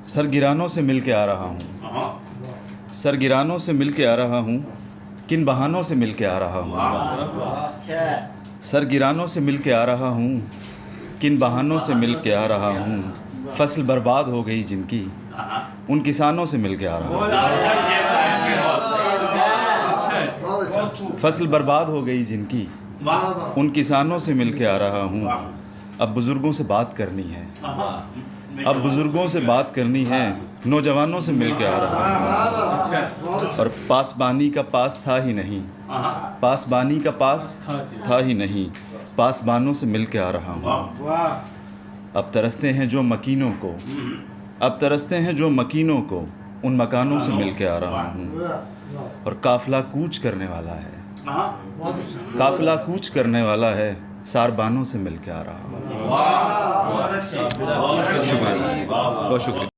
सरगिरानों से मिल के आ रहा हूँ, सरगिरानों से मिल के आ रहा हूँ, किन बहानों से मिल के आ रहा हूँ। सरगिरानों से मिल के आ रहा हूँ, किन बहानों से मिल के आ रहा हूँ। फसल बर्बाद हो गई जिनकी, उन किसानों से मिल के आ रहा हूँ। फसल बर्बाद हो गई जिनकी, उन किसानों से मिल के आ रहा हूँ। अब बुज़ुर्गों से बात करनी है, अब बुज़ुर्गों से बात करनी है, नौजवानों से मिल के आ रहा हूँ। और पासबानी का पास था ही नहीं, पासबानी का पास था ही नहीं, पासबानों से मिल के आ रहा हूँ। अब तरसते हैं जो मकीनों को, अब तरसते हैं जो मकीनों को, उन मकानों से मिल के आ रहा हूँ। और काफ़िला कूच करने वाला है, काफ़िला कूच करने वाला है, सारबानों से मिल के आ रहा हूँ। शुक्रिया, बहुत शुक्रिया।